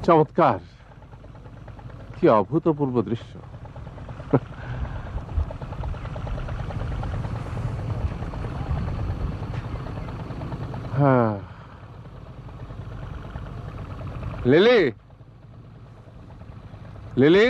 চমৎকার, কি অভূতপূর্ব দৃশ্য। হ্যাঁ, লিলি, লিলি,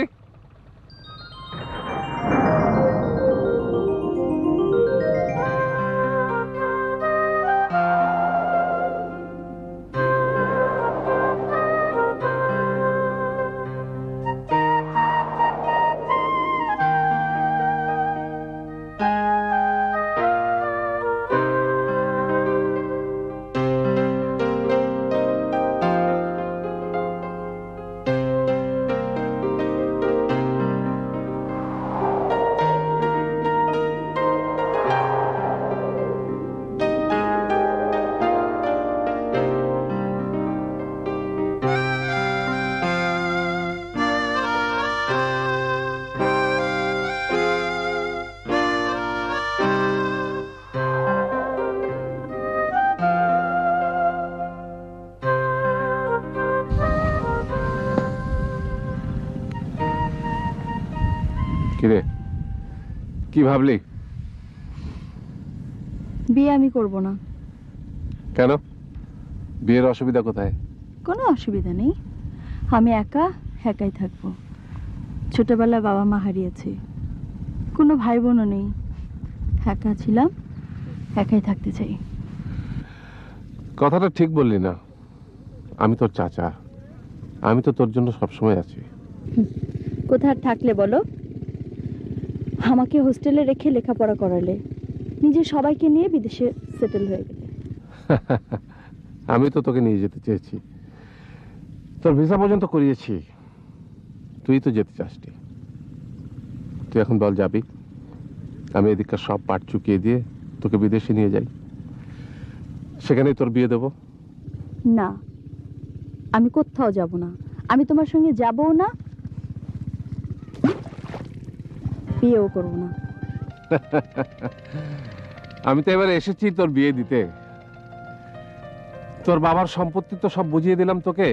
কিরে, কি ভাবলি? বিয়ে আমি করব না। কেন? বিয়ের অসুবিধা কোথায়? কোনো অসুবিধা নেই, আমি একাই থাকবো। ছোটবেলায় বাবা মা হারিয়েছি, কোনো ভাই বোনও নেই, একা ছিলাম, একাই থাকতে চাই। কথাটা ঠিক বললি না। আমি তোর চাচা, আমি তো তোর জন্য সবসময় আছি। কোথায় থাকলে বলো? আমাকে হোস্টেলে রেখে লেখাপড়া করালে, নিজে সবাইকে নিয়ে বিদেশে সেটেল হয়ে গেলে। আমি তো তোকে নিয়ে যেতে চেয়েছি, তোর ভিসা পর্যন্ত করিয়েছি, তুই তো যেতে চাসনি। তুই এখন বল যাবি? আমি এদিককার সব পাট চুকিয়ে দিয়ে তোকে বিদেশে নিয়ে যাই, সেখানেই তোর বিয়ে দেব। না, আমি কোথাও যাব না, আমি তোমার সঙ্গে যাবও না, বিয়েও করব না। আমি তো এবারে এসেছি তোর বিয়ে দিতে। তোর বাবার সম্পত্তি তো সব বুঝিয়ে দিলাম তোকে,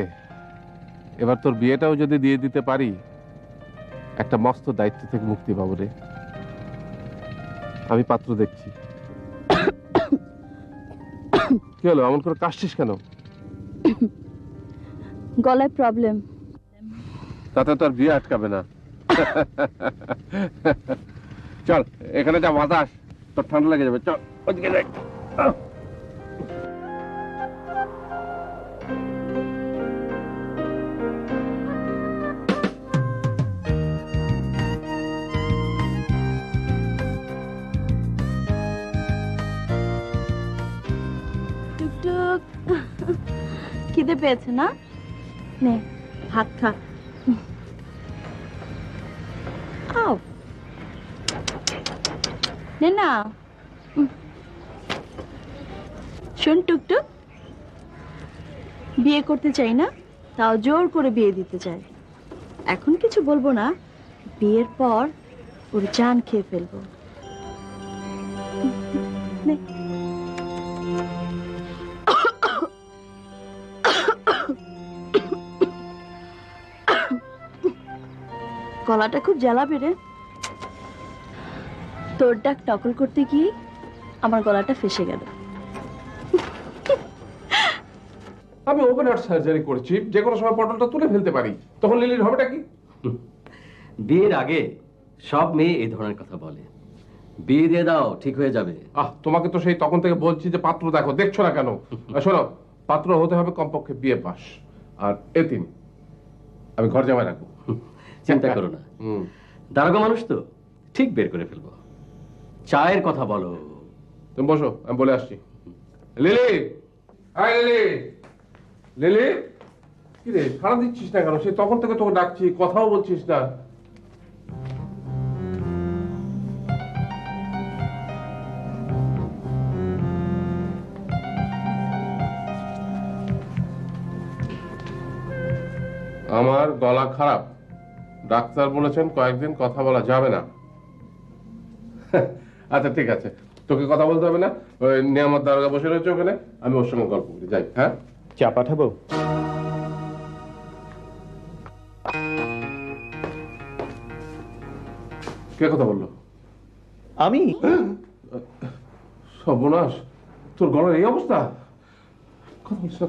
এবার তোর বিয়েটাও যদি দিয়ে দিতে পারি, একটা মস্ত দায়িত্ব থেকে মুক্তি পাবো রে। আমি পাত্র দেখছি। কি হলো, এমন করে কাশছিস কেন? গলায় প্রবলেম। তাতে তোর বিয়ে আটকাবে না। চল এখানে যা বাতাস, তোর ঠান্ডা লেগে যাবে, চল ওদিকে যাই। টুকটুক, খিদে পেয়েছে না? নে ভাত খা। খাও, নে না। শোন টুকটুক, বিয়ে করতে চাই না, তাও জোর করে বিয়ে দিতে চাই। এখন কিছু বলবো না, বিয়ের পর ওর জান খেয়ে ফেলবো। নে। গলাটা খুব জ্বালাবে রে, তোর ডাক নকল করতে গিয়ে আমার গলাটা ফেসে গেল। আমি ওপেন হার্ট সার্জারি করেছি, যে কোনো সময় পটলটা তুলে ফেলতে পারি, তখন লিলির হবেটা কি? বিয়ের আগে সব মেয়ে এই ধরনের কথা বলে, বিয়ে দিয়ে দাও ঠিক হয়ে যাবে। তোমাকে তো সেই তখন থেকে বলছি যে পাত্র দেখো, দেখছো না কেন? শোনো, পাত্র হতে হবে কমপক্ষে বিয়ে পাস আর এতিম। আমি ঘর জামাই রাখবো। চিন্তা করো না, দারোগা মানুষ তো ঠিক বের করে ফেলবো। চায়ের কথা বলো। তুমি বসো, আমি বলে আসছি। লিলি, হাই লিলি, লিলি, কি রে সাড়া দিচ্ছিস না কেন? সে তখন থেকে তোকে ডাকছি, কথাও বলছিস না। আমার গলা খারাপ, ডাক্তার বলেছেন কয়েকদিন কথা বলা যাবে না। আচ্ছা ঠিক আছে, তোকে কথা বলতে হবে না। ওই নিয়ামত দারোগা বসে রয়েছে ওখানে, আমি ওর সঙ্গে গল্প করি, যাই। হ্যাঁ, চা পাঠাবো? কে কথা বললো? আমি সর্বনাশ, তোর গলার এই অবস্থা!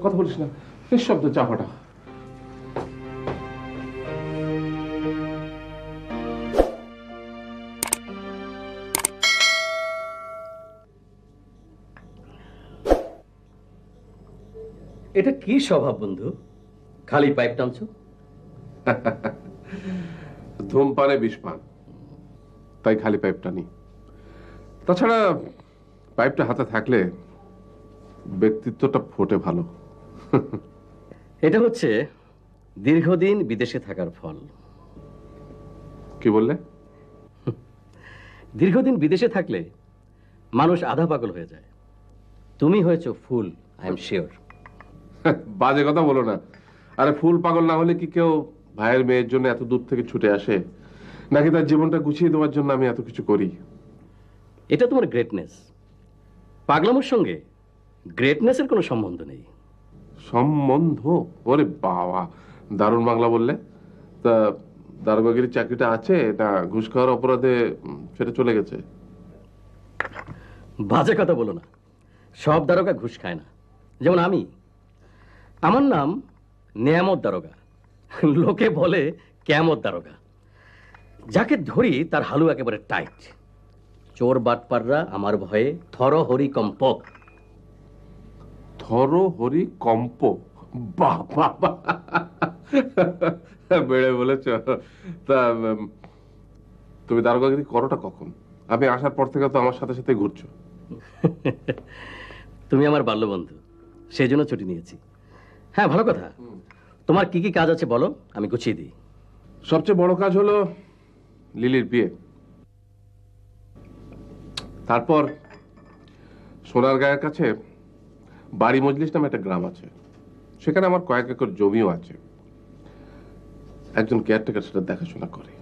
কথা বলিস না, নিঃশব্দ চাপাটা। এটা কি স্বভাব বন্ধু, খালি পাইপ টানছো? ধূমপানে বিষ পান, তাই খালি পাইপ টানি। তাছাড়া পাইপটা হাতে থাকলে ব্যক্তিত্বটা ফোটে ভালো। এটা হচ্ছে দীর্ঘদিন বিদেশে থাকার ফল। কি বললে? দীর্ঘদিন বিদেশে থাকলে মানুষ আধা পাগল হয়ে যায়। তুমি হয়েছো ফুল, আই এম শিওর। বাজে কথা বলো না। আরে ফুল পাগল না হলে কি কেউ ভাইয়ের মেয়ের জন্য এত দূর থেকে ছুটে আসে? নাকি তার জীবনটা গুছিয়ে দেওয়ার জন্য আমি এত কিছু করি? এটা তোমার গ্রেটনেস। পাগলামোর সঙ্গে গ্রেটনেসের কোনো সম্বন্ধ নেই। সম্বন্ধ? ওরে বাবা, দারুণ বাংলা বললে। তা দারোগাগিরির চাকরিটা আছে না ঘুষ খাওয়ার অপরাধে সেটা চলে গেছে? বাজে কথা বলো না, সব দারোগা ঘুষ খায় না। যেমন আমার নাম নেয়ামত দারোগা, লোকে বলে কেয়ামত দারোগা। যাকে ধরি তার হালু একেবারে টাইট। চোর বাটপাররা আমার ভয়ে থরহরি কম্প। থরহরি কম্প? বাহ বাহ বাহ, বেড়ে বলেছ। তা তুমি দারোগাগিরি করোটা কখন? আমি আসার পর থেকে তো আমার সাথে সাথে ঘুরছো। তুমি আমার বাল্যবন্ধু, সেই জন্য ছুটি নিয়েছি। হ্যাঁ, ভালো কথা। তোমার কি কি কাজ আছে বলো, আমি গুছিয়ে দিই। সবচেয়ে বড় কাজ হলো লিলির বিয়ে। তারপর সোনারগাঁয়ের কাছে বাড়ি মজলিস নামে একটা গ্রাম আছে, সেখানে আমার কয়েক একর জমিও আছে। একজন কেয়ারটেকার সেটা দেখাশোনা করে।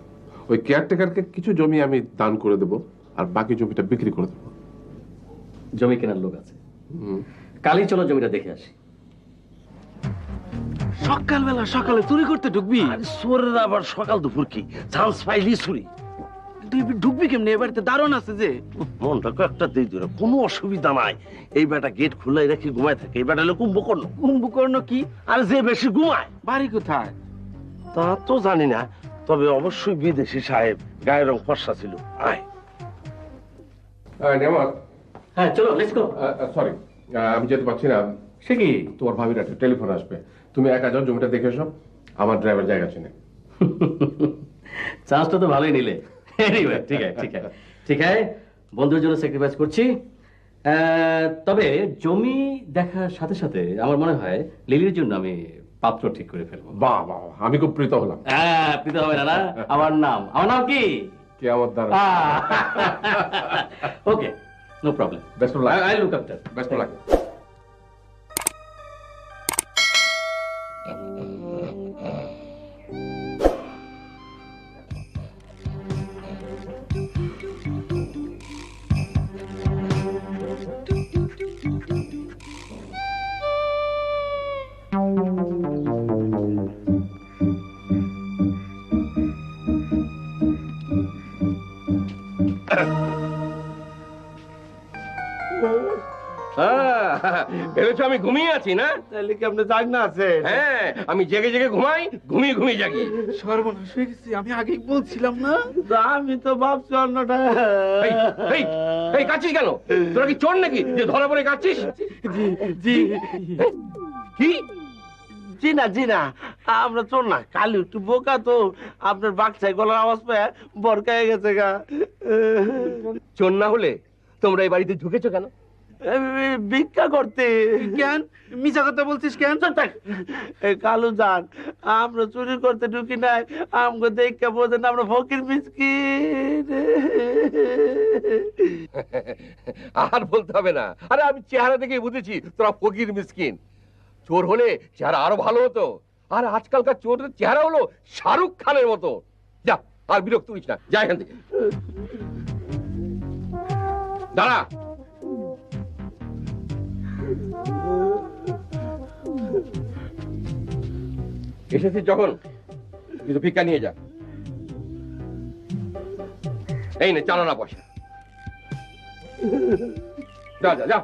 ওই কেয়ারটেকারকে কিছু জমি আমি দান করে দেব, আর বাকি জমিটা বিক্রি করে দেবো। জমি কেনার লোক আছে, কালই চলো জমিটা দেখে আসি। সকালবেলা সকালে চুরি করতে ঢুকবি? চোরের আবার সকাল দুপুর কি চান্স পাইলি চুরি? তুই ঢুকবি কেমনে? এবারে দারুণ আছে যে। মনটা কয়েকটা দিয়ে দিল, কোনো অসুবিধা নাই। এই বেটা গেট খোলাই রেখে ঘুমায় থাকে। এই বেটা হলো কুম্ভকর্ণ। কুম্ভকর্ণ কি? আর যে বেশি ঘুমায়। বাড়ি কোথায়? তা তো জানি না, তবে অবশ্যই বিদেশি সাহেব, গায়ের রং ফর্সা ছিল। আয় হ্যাঁ চলো, লেটস গো। সরি, আমি যেতে পারছি না। সে কি? তোমার ভাবির একটা টেলিফোন আসবে, তুমি একা যাও, জমিটা দেখে এসো। আমার ড্রাইভার জায়গা চিনে। চান্সটা তো ভালোই নিলে। এনিওয়ে, ঠিক আছে ঠিক আছে ঠিক আছে, বন্ধুর জন্য স্যাক্রিফাইস করছি। তবে জমি দেখার সাথে সাথে আমার মনে হয় লিলির জন্য আমি পাত্র ঠিক করে ফেলবো। বাহ বাহ, আমি খুব প্রীত হলাম। হ্যাঁ, প্রীত হবে না না? আমার নাম কি? কে আমার দ্বারা? Okay, no problem. Best of luck. I look after. Best of luck. ভেবেছো আমি ঘুমিয়ে আছি না? তাহলে কি আপনি জাগ না আছে? হ্যাঁ, আমি জেগে জেগে ঘুমাই, ঘুমিয়ে ঘুমিয়ে জাগি। সর্বনাশ হয়ে গেছি, আমি আগেই বলছিলাম না? আমি তো ভাবছি অন্যটা। এই, এই, এই কাচ্ছিস কেন? তোরা কি চোর নাকি যে ধরা পড়ে কাচ্ছিস? জি কি? জি না জি না, আমরা চোর না। কালি একটু বোকা তো, আপনার বাচ্চায় গলার আওয়াজ পেয়ে বরকায় গেছে গা। চোর না হলে তোমরা এই বাড়িতে ঢুকেছো কেন? ভিক্ষা করতে। কেন মিছা কথা বলছিস কেন? কালু যান, আমরা চুরি করতে ঢুকি নাই। আমাকে দেখে বোঝেন আমরা ফকির মিসকিন। আর বলতে হবে না, আরে আমি চেহারা দেখে বুঝেছি তোরা ফকির মিসকিন। চোর হলে চেহারা আরো ভালো হতো, আর আজকালকার চোরের চেহারা হলো শাহরুখ খানের মতো। যা, আর বিরক্ত হইস না, যা এখান থেকে। দাঁড়া, এসেছিস যখন কিছু ভিক্ষা নিয়ে যা। এই নে চালানা পয়সা। যা যা যা।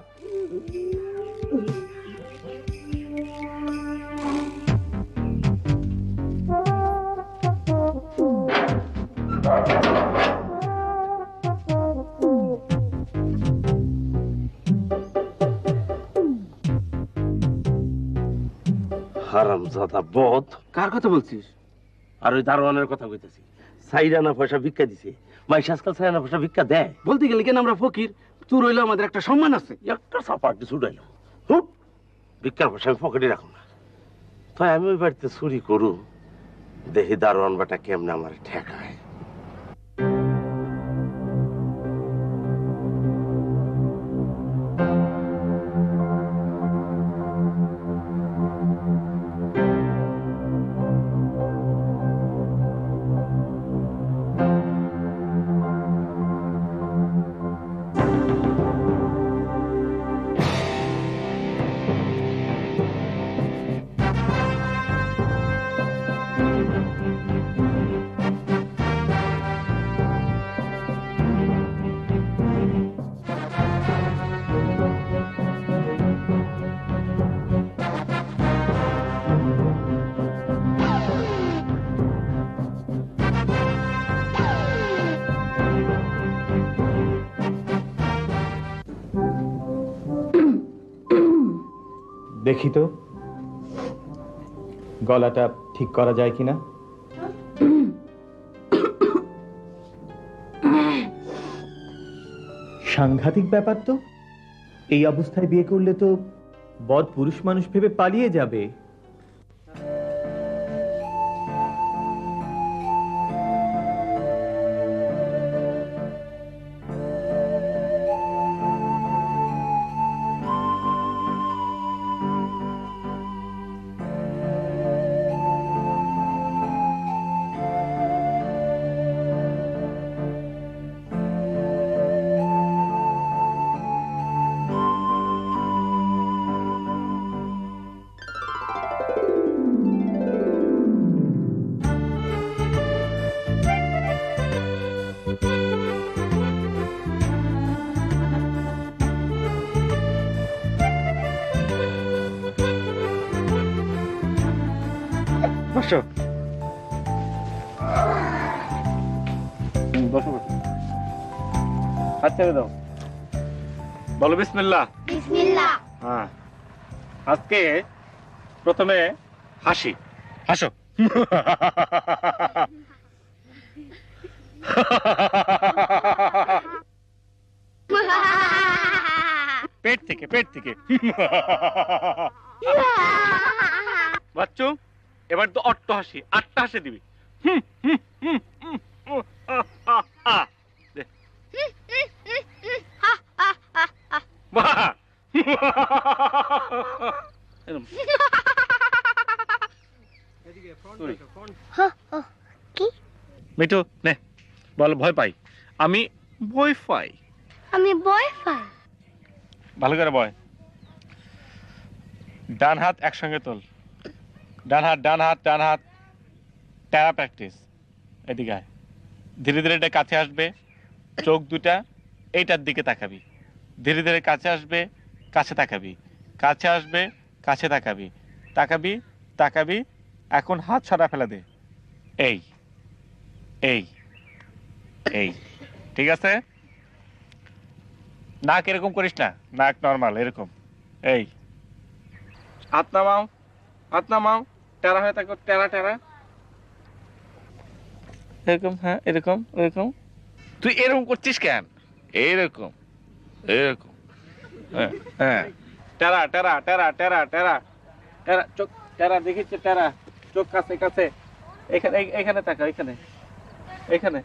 হারামজাদা বদ। কার কথা বলছিস? আর ওই দারোয়ানের কথা কইতেছি। সাইরানা পয়সা ভিক্ষা দিছে। মাই আজকাল সাইরানা পয়সা ভিক্ষা দেয়? বলতে গেলে কেন আমরা ফকির, তোর হইলো আমাদের একটা সম্মান আছে। একটা সাপাটি ছুটাইলো। ভিক্ষার পয়সা আমি পকেটে রাখুন না। তাই আমি ওই বাড়িতে চুরি করুম, দেখি দারোয়ান বেটা কেমনে আমার ঠেকায়। দেখি তো গলাটা ঠিক করা যায় কিনা। সাংঘাতিক ব্যাপার তো। এই অবস্থায় বিয়ে করলে তো বদ পুরুষ মানুষ ভেবে পালিয়ে যাবে। বসো বসো বসো, হাত ছেড়ে দাও, বলো বিসমিল্লাহ। বিসমিল্লাহ। হ্যাঁ, আজকে প্রথমে হাসি, হাসো। পেট থেকে, পেট থেকে। বাচ্চু, এবার তো অট্ট হাসি, 8টা হাসি দিবি। দে। বাহ! এরম। কি? মিঠু নে, বল ভয় পাই। আমি ভয় পাই। আমি ভয় পাই। ভালো করে বয়। ডান হাত একসঙ্গে তোল। ডান হাত, ডান হাত, ডান হাত। ট্যারা প্র্যাকটিস। এদিকে আয়। ধীরে ধীরে এটা কাছে আসবে। চোখ দুটা এইটার দিকে তাকাবি। ধীরে ধীরে কাছে আসবে, কাছে তাকাবি। কাছে আসবে, কাছে তাকাবি। তাকাবি, তাকাবি। এখন হাত ছড়া ফেলে দে। এই, এই, এই। ঠিক আছে? নাক এরকম করিস না, নাক নর্মাল এরকম। এই, হাত নামাও, হাত নামাও। টেরা হয়ে থাকো, টেরা টেরা। এরকম, হ্যাঁ এরকম, এরকম। তুই এরকম করছিস কেন? এরকম, এরকম। হ্যাঁ, হ্যাঁ। টেরা টেরা টেরা টেরা টেরা টেরা। চোখ টেরা, দেখিস টেরা। চোখ কাছে কাছে। এখানে, এখানে তাকা, এখানে, এখানে।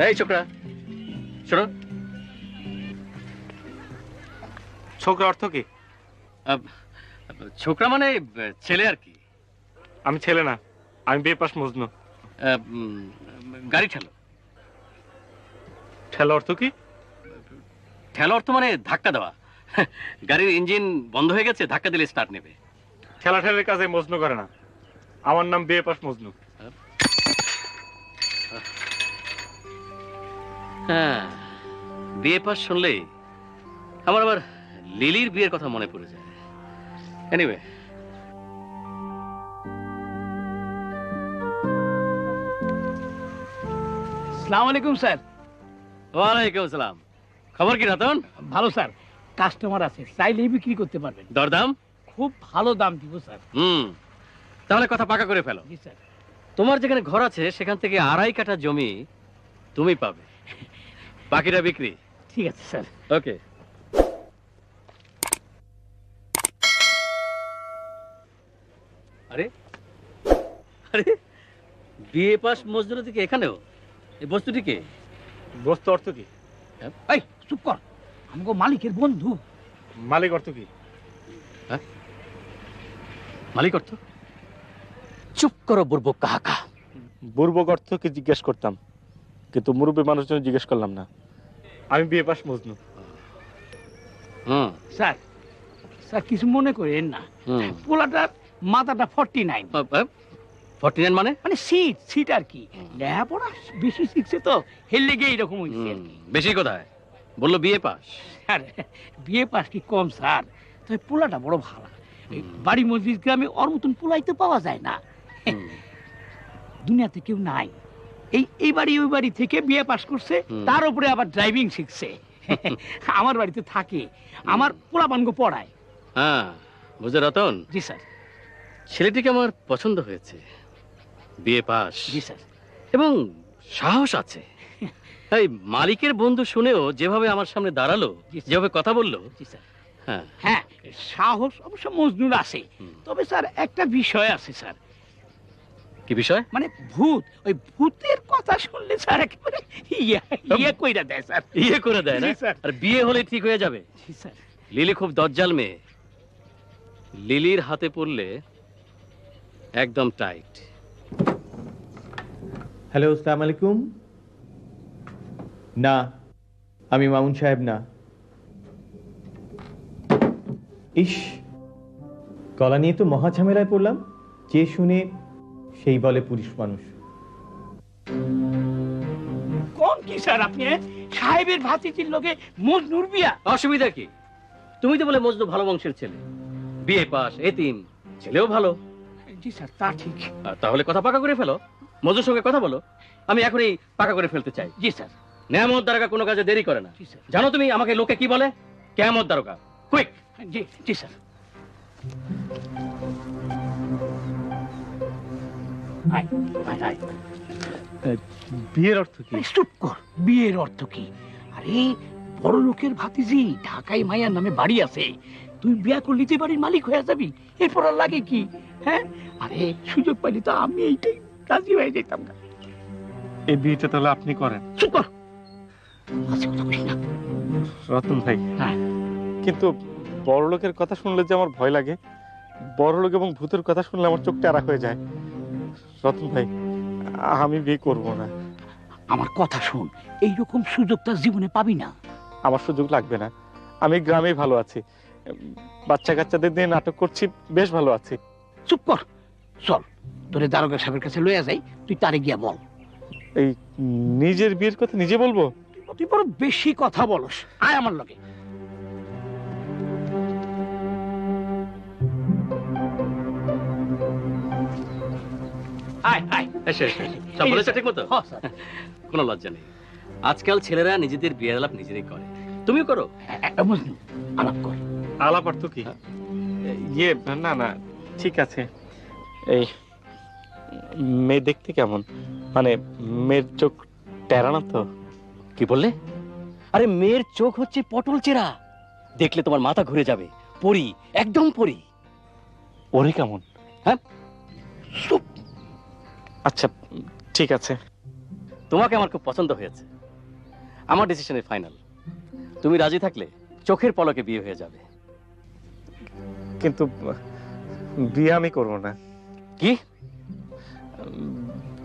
এই ছোকরা, শোনো। ছোকরা অর্থ কি? ছোকরা মানে ছেলে আর কি। আমি ছেলে না, আমি বিয়ে পাস মজনু। গাড়ি ঠেলো। ঠেলা অর্থ কি? ঠেলো অর্থ মানে ধাক্কা দেওয়া। গাড়ির ইঞ্জিন বন্ধ হয়ে গেছে, ধাক্কা দিলে স্টার্ট নেবে। ঠেলা ঠেলের কাজে মজনু করে না। আমার নাম বিয়ে পাস মজনু। হ্যাঁ, বিয়ে পাস শুনলেই আমার আবার লিলির বিয়ের কথা মনে পড়ে যায়। এনিওয়ে, আসসালামু আলাইকুম স্যার। ওয়ালাইকুম আসসালাম। খবর কি রতন? ভালো স্যার, কাস্টমার আছে, চাইলেই বিক্রি করতে পারবেন। দরদাম? খুব ভালো দাম দিব স্যার। তাহলে কথা পাকা করে ফেলো। জি স্যার। তোমার যেখানে ঘর আছে সেখান থেকে 2.5 কাঠা জমি তুমি পাবে, বাকিটা বিক্রি। ঠিক আছে স্যার। ওকে। আরে আরে, বিয়ে পাস মজদুর থেকে এখানেও এই বস্তুটি কে? বস্তু অর্থ কি? এই চুপ কর, আমাকে মালিকের বন্ধু। মালিক অর্থ কি? মালিক অর্থ? চুপ করো বুর্বক কাহাকা। বুর্বক অর্থ কি জিজ্ঞেস করতাম, কিন্তু মুরব্বী মানুষজন জিজ্ঞেস করলাম না। আমি বিয়ে পাস মজনু। স্যার, স্যার কিছু মনে করেন না, পোলাটার মাথাটা 49। 49 মানে? মানে সিট আর কি, লেখাপড়া বেশি শিখছে তো, হেল লেগে এইরকম হয়েছে আর কি। বেশি কোথায় বললো? বিয়ে পাস। স্যার বিয়ে পাস কি কম স্যার, তবে পোলাটা বড় ভালো। এই বাড়ি মসজিদ গ্রামে ওর মতন পোলাই তো পাওয়া যায় না, দুনিয়াতে কেউ নাই। এই বাড়ি ওই বাড়ি থেকে বিয়ে পাস করছে, তার উপরে আবার ড্রাইভিং শিখছে। আমার বাড়িতে থাকে, আমার পোলাপানকে পড়ায়। হ্যাঁ বুঝে রতন। জি স্যার। ছেলেটিকে আমার পছন্দ হয়েছে, বিয়ে পাস। জি স্যার। এবং সাহস আছে। এই মালিকের বন্ধু শুনেও যেভাবে আমার সামনে দাঁড়ালো, যেভাবে কথা বললো। জি স্যার। হ্যাঁ হ্যাঁ, সাহস অবশ্য মজনুর আছে, তবে স্যার একটা বিষয় আছে স্যার। কি বিষয়? মানে ভূত, ওই ভূতের কথা শুনলে স্যার একেবারে ইয়ে কইরা দেয় স্যার। ইয়ে করে দেয় না? জি স্যার। আর বিয়ে হলে ঠিক হয়ে যাবে। জি স্যার। লিলি খুব দজ্জাল মেয়ে, লিলির হাতে পড়লে একদম টাইট। হ্যালো, আসসালামু আলাইকুম। না, আমি মামুন সাহেব না। ইস, গলা নিয়ে তো মহা ঝামেলায় পড়লাম। যে শুনে সেই বলে পুরুষ মানুষ। কোন কি স্যার আপনি? সাহেবের ভাতিজির লগে মজনুর বিয়া? অসুবিধা কি? তুমি তো বলে মজনু ভালো বংশের ছেলে, বিয়ে পাস, এতিম, ছেলেও ভালো। জি স্যার, তা ঠিক। তাহলে কথা পাকা করে ফেলো, মজনুর সঙ্গে কথা বলো। আমি এখনই পাকা করে ফেলতে চাই। জি স্যার। নেয়ামত দ্বারকা কোনো কাজে দেরি করে না। জি স্যার। জানো তুমি আমাকে লোকে কি বলে? কেয়ামত দ্বারকা। কুইক। জি জি স্যার। বিয়ের অর্থ কি? চুপ কর, বিয়ের অর্থ কি? আরে বড় লোকের ভাতিজি, ঢাকায় মায়ের নামে বাড়ি আছে, তুই বিয়া করলি যে বাড়ির মালিক হয়ে যাবি, এরপর আর লাগে কি? হ্যাঁ, আরে সুযোগ পাইলে তো আমি এইটাই রাজি হয়ে যেতাম না। এই বিয়েটা তাহলে আপনি করেন? চুপ কর, আচ্ছা কথা বলিস না। রতন ভাই, হ্যাঁ, কিন্তু বড় লোকের কথা শুনলে যে আমার ভয় লাগে, বড় লোক এবং ভূতের কথা শুনলে আমার চোখ টেরা হয়ে যায়। রতন ভাই, আমি বিয়ে করব না। আমার কথা শোন, এইরকম সুযোগটা জীবনে পাবি না। আমার সুযোগ লাগবে না, আমি গ্রামেই ভালো আছি, বাচ্চা কাচ্চাদের দিয়ে নাটক করছি, বেশ ভালো আছি। চুপ কর, চল তোরে দারোগা সাহেবের কাছে লইয়া যাই, তুই তারে গিয়া বল। এই নিজের বিয়ের কথা নিজে বলবো? তুই বড় বেশি কথা বলস, আয় আমার লগে। আয় আয়। সব বলেছে ঠিক মতো? হ্যাঁ, স্যার। কোনো লজ্জা নেই, আজকাল ছেলেরা নিজেদের বিয়ের আলাপ নিজেরাই করে, তুমিও করো। মজনু, আলাপ কর। আলাপ অর্থ কি? ইয়ে না না, ঠিক আছে। এই মেয়ে দেখতে কেমন? মানে মেয়ের চোখ টেরা না তো? কি বললে? আরে মেয়ের চোখ হচ্ছে পটল চেরা, দেখলে তোমার মাথা ঘুরে যাবে। পরি, একদম পরি। ওরে কেমন? হ্যাঁ, আচ্ছা ঠিক আছে। তোমাকে আমার খুব পছন্দ হয়েছে, আমার ডিসিশনের ফাইনাল। তুমি রাজি থাকলে চোখের পলকে বিয়ে হয়ে যাবে। কিন্তু বিয়ে আমি করব না। কি?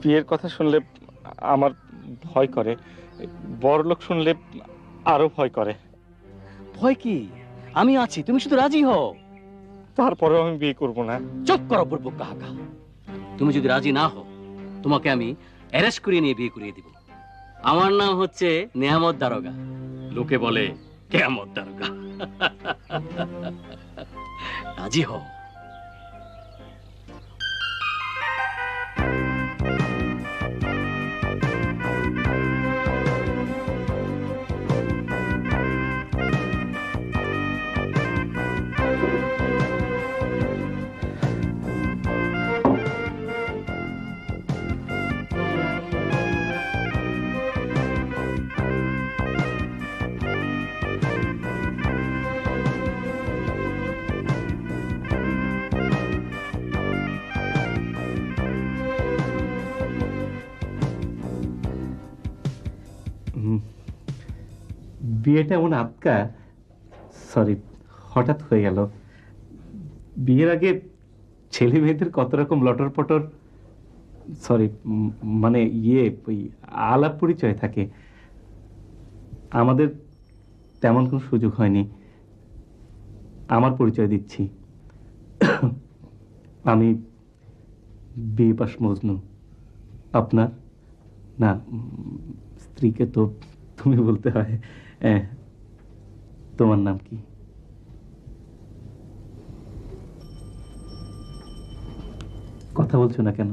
বিয়ের কথা শুনলে আমার ভয় করে, বড় লোক শুনলে আরো ভয় করে। ভয় কি? আমি আছি, তুমি শুধু রাজি হও। তারপরেও আমি বিয়ে করব না। চুপ করো বুড়বুক কাহাকা। তুমি যদি রাজি না হও, তোমাকে আমি অ্যারেস্ট করিয়ে নিয়ে বিয়ে করিয়ে দিব। আমার নাম হচ্ছে নেয়ামত দারোগা, লোকে বলে কেয়ামত দারোগা। রাজি হও। বিয়েটা এমন আটকা, সরি, হঠাৎ হয়ে গেল। বিয়ের আগে ছেলে মেয়েদের কত রকম লটর পটর, সরি মানে ওই আলাপ পরিচয় থাকে। আমাদের তেমন কোনো সুযোগ হয়নি। আমার পরিচয় দিচ্ছি, আমি বিয়ে পাশ মজনু। আপনার? না, স্ত্রীকে তো তুমি বলতে হয়। তোমার নাম কি? কথা বলছো না কেন?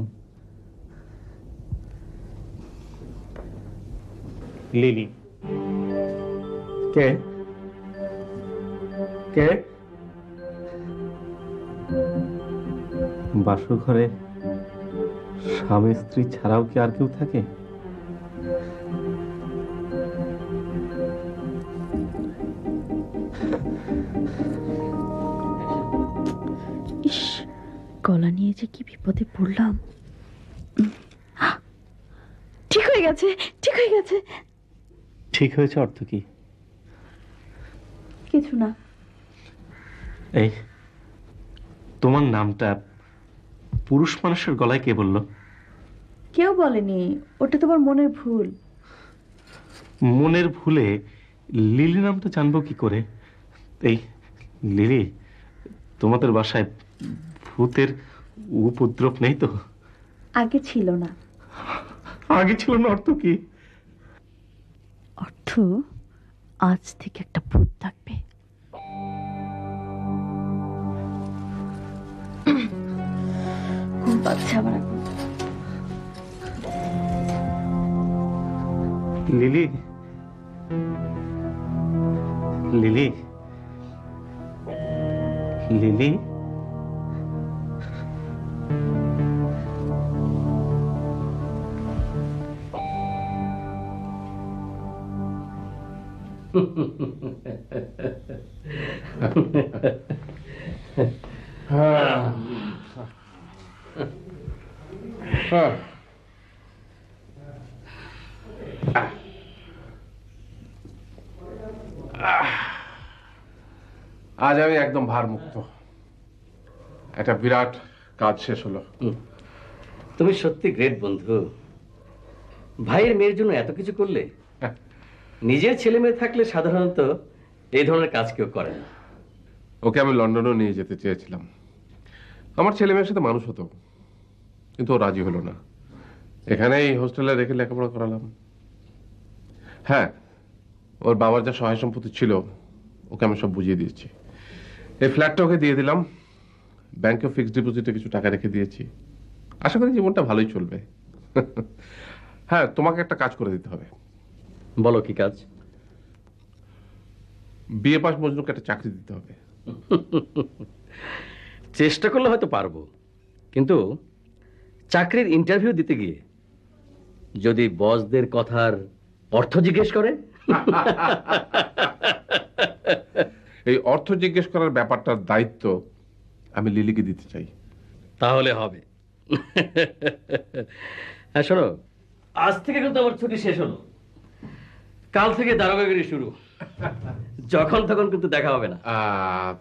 লিলি। কে কে? বাসর ঘরে স্বামী স্ত্রী ছাড়াও কি আর কেউ থাকে? ইস, গলা নিয়ে যে কি বিপদে পড়লাম। ঠিক হয়ে গেছে, ঠিক হয়ে গেছে। ঠিক হয়েছে অর্থ কি? কিছু না। এই তোমার নামটা পুরুষ মানুষের গলায় কে বলল? কেউ বলেনি, ওটা তোমার মনের ভুল। মনের ভুলে লিলি নামটা জানবো কি করে? এই লিলি, তোমাদের বাসায় ভূতের উপদ্রব নেই তো? আগে ছিল না। আগে ছিল না অর্থ কি? অর্থ আজ থেকে একটা ভূত থাকবে। ঘুম পাচ্ছে আমার এখন। লিলি, লিলি, লিলি, আজ আমি একদম ভারমুক্ত। একটা বিরাট কাজ শেষ হলো। তুমি সত্যি গ্রেট বন্ধু। ভাইয়ের মেয়ের জন্য এত কিছু করলে। নিজের ছেলে মেয়ে থাকলে সাধারণত এই ধরনের কাজ কেউ করে না। ওকে আমি লন্ডনেও নিয়ে যেতে চেয়েছিলাম, আমার ছেলে মেয়ের সাথে মানুষ হতো, কিন্তু ও রাজি হলো না। এখানেই হোস্টেলে রেখে লেখাপড়া করালাম। হ্যাঁ, ওর বাবার যা সহায় সম্পত্তি ছিল ওকে আমি সব বুঝিয়ে দিয়েছি। এই ফ্ল্যাটটা ওকে দিয়ে দিলাম, ব্যাংকে ফিক্সড ডিপোজিটে কিছু টাকা রেখে দিয়েছি। আশা করি জীবনটা ভালোই চলবে। হ্যাঁ, তোমাকে একটা কাজ করে দিতে হবে। বলো কি কাজ? বিয়ে পাশ মজনুকে একটা চাকরি দিতে হবে। চেষ্টা করলে হয়তো পারবো, কিন্তু চাকরির ইন্টারভিউ দিতে গিয়ে যদি বসদের কথার অর্থ জিজ্ঞেস করে? এই অর্থ জিজ্ঞেস করার ব্যাপারটার দায়িত্ব আমি লিলিকে দিতে চাই। তাহলে হবে। হ্যাঁ শোনো, আজ থেকে কিন্তু আমার ছুটি শেষ হলো, কাল থেকে দারোগাগিরি শুরু। যখন তখন কিন্তু দেখা হবে না।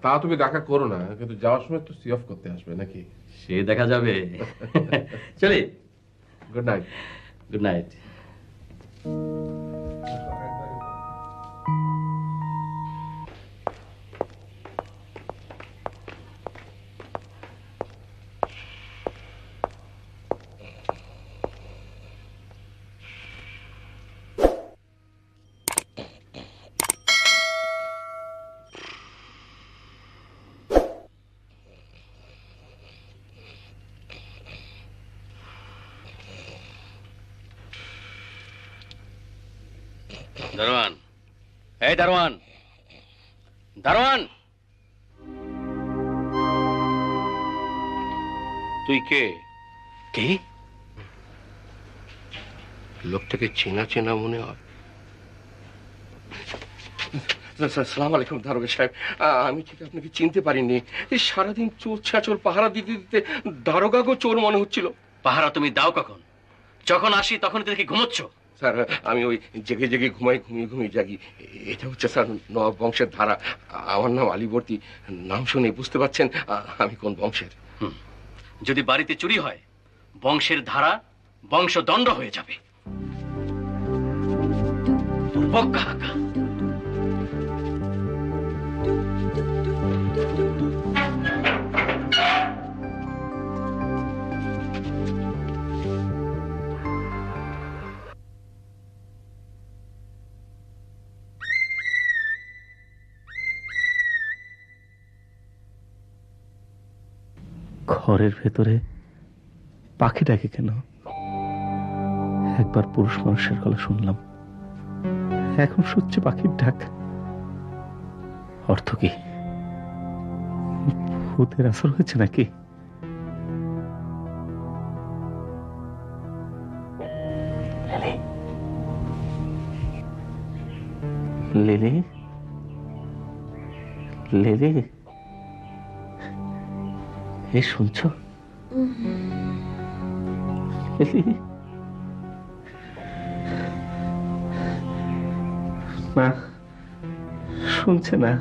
তা তুমি দেখা করো না, কিন্তু যাওয়ার সময় তো সি অফ করতে আসবে নাকি? সে দেখা যাবে। চলি। Good night. Good night. দারোয়ান, এই দারোয়ান, দারোয়ান, তুই কে? কে? লোকটাকে চেনা চেনা মনে হয়। সালাম আলাইকুম দারোগা সাহেব, আমি ঠিক আপনাকে চিনতে পারিনি। এই সারাদিন চোর ছাচোর পাহারা দিতে দিতে দারোগাকেও চোর মনে হচ্ছিল। পাহারা তুমি দাও কখন? যখন আসি তখন দেখি ঘুমোচ্ছ। স্যার আমি ওই জেগে জেগে ঘুমাই, ঘুমিয়ে ঘুমিয়ে জাগি। এটা হচ্ছে স্যার নবাব বংশের ধারা। আমার নাম আলীবর্দী। নাম শুনে বুঝতে পারছেন আমি কোন বংশের। যদি বাড়িতে চুরি হয় বংশের ধারা বংশদণ্ড হয়ে যাবে। বক্কা হাঁকা। ঘরের ভেতরে পাখি ডাকে কেন? একবার পুরুষ মানুষের গলা শুনলাম, এখন শুনছি পাখির ডাক। অর্থ কি? ভূতের আসর হয়েছে নাকি? লিলি, লিলি, এ শুনছো? না, শুনছে না।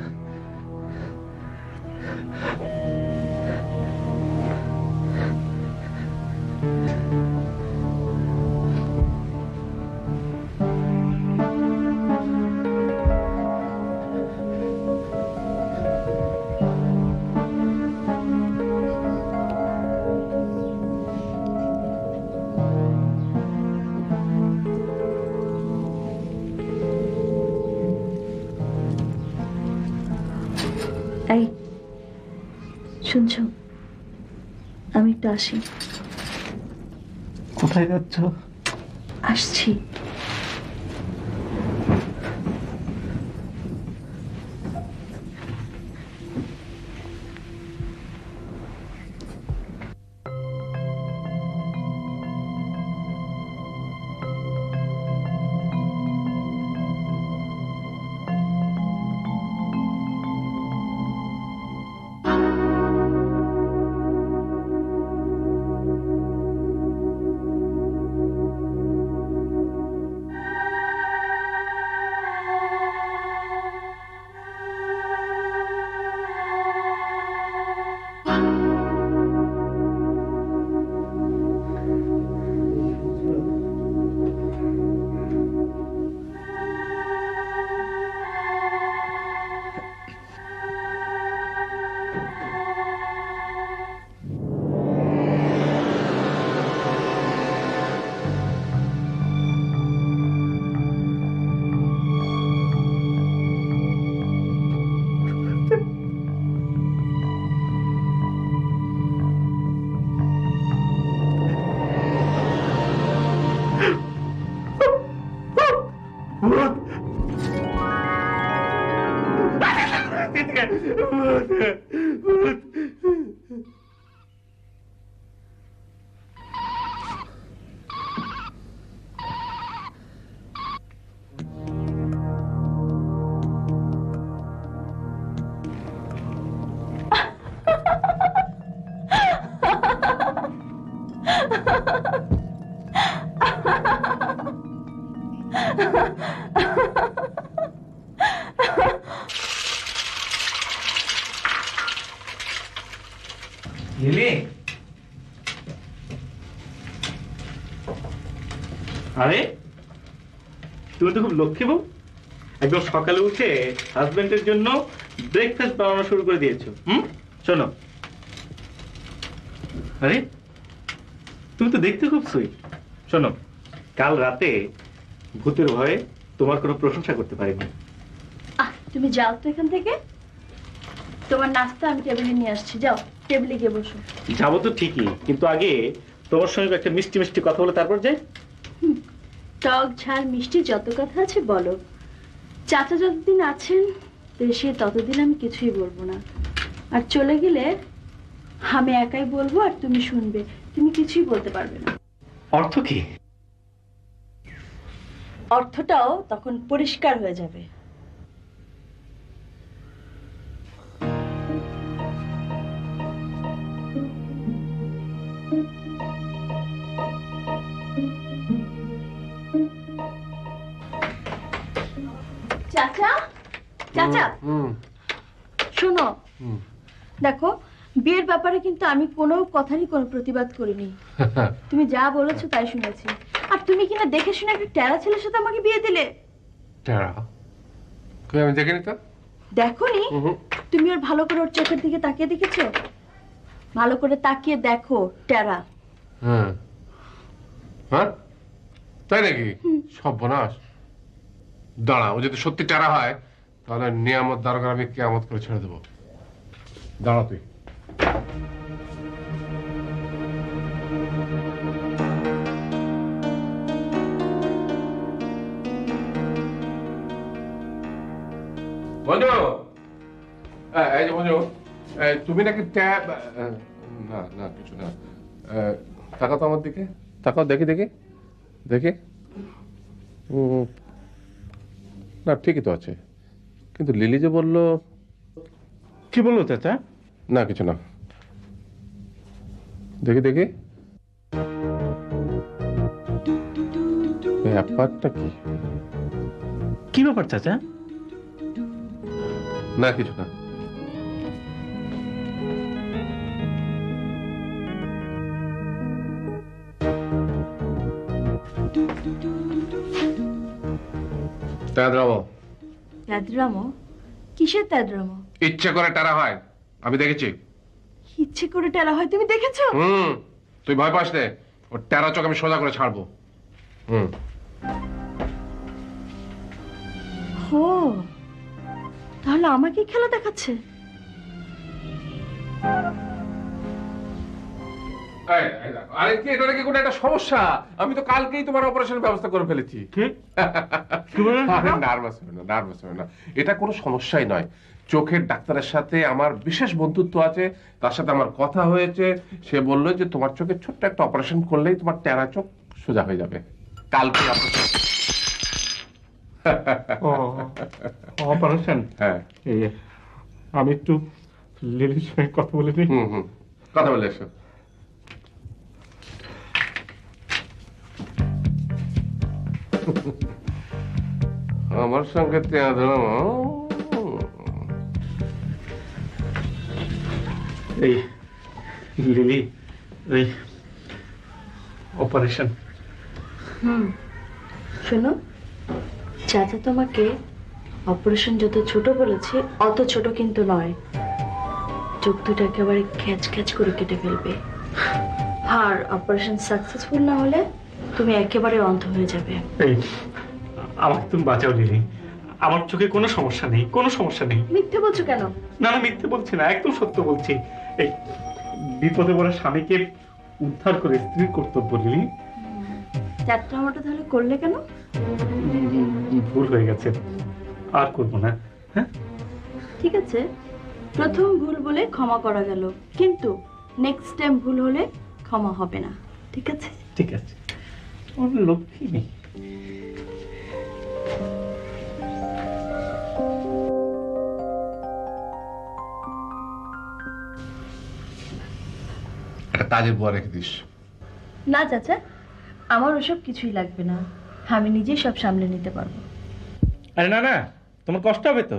এই শুনছো? আমি একটু আসি। কোথায় যাচ্ছ? আসছি। লিলি, আরে তুমি তো খুব লক্ষ্মী বউ, একদম সকালে উঠে হাজবেন্ডের জন্য ব্রেকফাস্ট বানানো শুরু করে দিয়েছো। শোনো, আরে তুমি তো দেখতে খুব সুইট। শোনো, কাল রাতে ভূতের ভয়ে তোমার কোনো প্রশংসা করতে পারিনি। তুমি যাও তো এখান থেকে, তোমার নাস্তা আমি টেবিলে নিয়ে আসছি, যাও টেবিলে গিয়ে বসো। যাবো তো ঠিকই, কিন্তু আগে তোমার সঙ্গে একটা মিষ্টি মিষ্টি কথা বলে তারপর যাই। টক ঝাল মিষ্টি যত কথা আছে বলো, চাচা যতদিন আছেন দেশে ততদিন আমি কিছুই বলবো না, আর চলে গেলে আমি একাই বলবো আর তুমি শুনবে, তুমি কিছুই বলতে পারবে না। অর্থ কি? অর্থটাও তখন পরিষ্কার হয়ে যাবে। চাচা, চাচা শোনো, দেখো বিয়ের ব্যাপারে কিন্তু আমি কোনো কথারই কোনো প্রতিবাদ করিনি। তুমি যা বলেছো তাই শুনেছি, আর তুমি কিনা দেখে শুনে একটা টেরা ছেলের সাথে আমাকে বিয়ে দিলে। টেরা? কই আমি দেখিনি তো। দেখোনি? তুমি ওর ভালো করে ওর চোখের দিকে তাকিয়ে দেখেছো? ভালো করে তাকিয়ে দেখো, টেরা। হ্যাঁ হ্যাঁ, তাই নাকি? সর্বনাশ। দাঁড়া, ও যদি সত্যি টেরা হয় তাহলে নিয়ামত দারোগার আমি কিয়ামত করে ছেড়ে দেবো। দাঁড়া তুই। মঞ্জু, এই যে মঞ্জু, তুমি নাকি ট্যাব, না না কিছু না, তাকাও তো আমার দিকে, তাকাও, দেখি দেখি দেখি। না ঠিকই তো আছে, কিন্তু লিলি যে বললো। কি বললো চাচা? না কিছু না, দেখি দেখি ব্যাপারটা কি? কি ব্যাপার চাচা? না কিছু না। তেদ্রামো। তেদ্রামো? কিসের তেদ্রামো? ইচ্ছে করে টেরা হয়, আমি দেখেছি। ইচ্ছে করে টেরা হয় তুমি দেখেছো? তুই ভয় পাস নে, ওর টেরা চোখ আমি সোজা করে ছাড়বো। ও তাহলে আমাকে খেলা দেখাচ্ছে। আরে কি এটা নাকি কোনো একটা সমস্যা? আমি তো কালকেই তোমার অপারেশনের ব্যবস্থা করে ফেলেছি। নার্ভাস হবে না, নার্ভাস হবে না, এটা কোনো সমস্যাই নয়। চোখের ডাক্তারের সাথে আমার বিশেষ বন্ধুত্ব আছে, তার সাথে আমার কথা হয়েছে। সে বললো যে তোমার চোখে ছোট্ট একটা অপারেশন করলেই তোমার টেরা চোখ সোজা হয়ে যাবে। কালকে অপারেশন? হ্যাঁ। আমি একটু লিলির সঙ্গে কথা বলে নিই। কথা বলে এসো। আমার সঙ্গে এই লিলি, এই অপারেশন। শোনো, চাচা তোমাকে অপারেশন যত ছোট বলেছে অত ছোট কিন্তু নয়। চোখ দুটো একেবারে খ্যাচ খ্যাচ করে কেটে ফেলবে, আর অপারেশন সাকসেসফুল না হলে তুমি একেবারে অন্ধ হয়ে যাবে। এই আমাকে তুমি বাঁচাও লিলি, আমার চোখে কোনো সমস্যা নেই, কোনো সমস্যা নেই। মিথ্যে বলছো কেন? না না, মিথ্যে বলছি না, একদম সত্য বলছি। এই বিপদে পড়া স্বামীকে উদ্ধার করে স্ত্রীর কর্তব্য লিলি। তেদ্রামোটা তাহলে করলে কেন? ভুল হয়ে গেছে, আর করবো না। হ্যাঁ ঠিক আছে, প্রথম ভুল বলে ক্ষমা করা গেল, কিন্তু নেক্সট টাইম ভুল হলে ক্ষমা হবে না, ঠিক আছে? ঠিক আছে, ওর লক্ষ্মী নেই। একটা কাজের বুয়া রেখে দিস। না চাচা, আমার ওসব কিছুই লাগবে না, আমি নিজেই সব সামলে নিতে পারবো। আরে না না, তোমার কষ্ট হবে তো।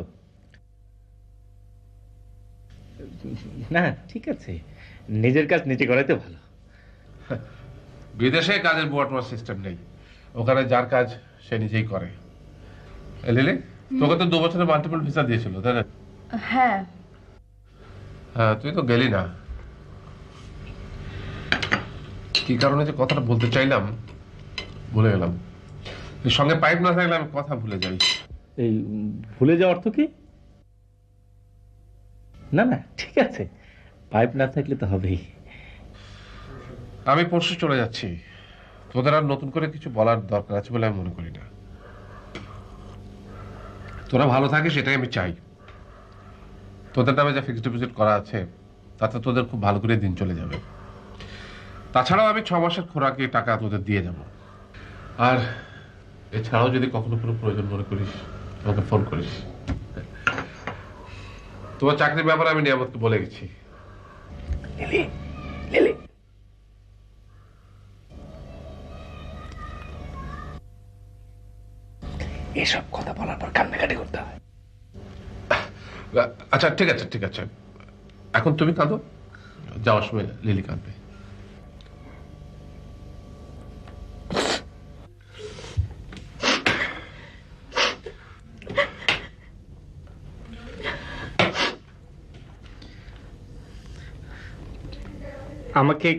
না ঠিক আছে, নিজের কাজ নিজে করাই তো ভালো। বিদেশে কাজের বুয়া টোয়া সিস্টেম নেই, ওখানে যার কাজ সে নিজেই করে। লিলি, তোকে তো 2 বছরের মাল্টিপল ভিসা দিয়েছিল, তাই না? হ্যাঁ। হ্যাঁ, তুই তো গেলি না। কি কারণে যে কথাটা বলতে চাইলাম ভুলে গেলাম। এর সঙ্গে পাইপ না থাকলে আমি কথা ভুলে যাই। এই ভুলে যাওয়ার অর্থ কি? না না, ঠিক আছে, পাইপ না থাকলে তো হবেই। আমি পরশু চলে যাচ্ছি। তোদের আর নতুন করে কিছু বলার দরকার আছে বলে আমি মনে করি না। তোরা ভালো থাকিস সেটাই আমি চাই। তোদের নামে যা ফিক্সড ডিপোজিট করা আছে তাতে তোদের খুব ভালো করে দিন চলে যাবে। তাছাড়াও আমি 6 মাসের খোরাকি টাকা তোদের দিয়ে যাব। আর এছাড়াও যদি কখনো কোনো প্রয়োজন মনে করিস আমাকে ফোন করিস। তোমার চাকরির ব্যাপারে আমি নিয়ামতকে বলে গেছি। লিলি, লিলি, এসব কথা বলার পর কান্নাকাটি করতে হয়। আচ্ছা ঠিক আছে, ঠিক আছে, এখন তুমি কাঁদো, যাওয়ার সময় লিলি কাঁদবে। আমাকে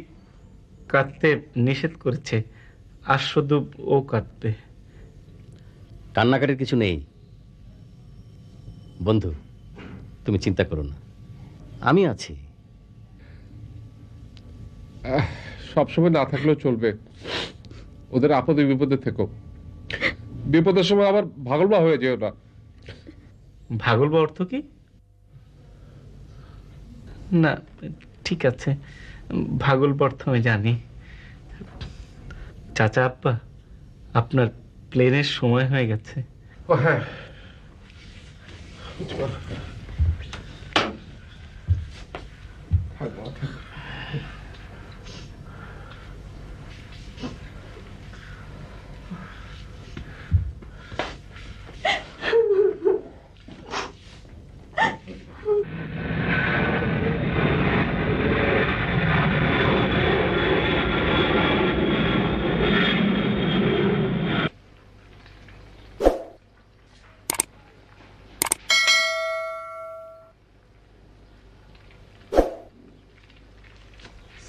কাঁদতে নিষেধ করেছে, আর শুধু ও কাঁদবে। কান্নাকাটির কিছু নেই বন্ধু, তুমি চিন্তা করো না, আমি আছি। সবসময় না থাকলেও চলবে, ওদের আপদে বিপদে থেকো। বিপদের সময় আবার ভাগলবা হয়ে যেও না। ভাগল বা অর্থ কি? না ঠিক আছে, ভাগল বা অর্থ আমি জানি। চাচা আব্বা, আপনার প্লেনের সময় হয়ে গেছে। ও হ্যাঁ,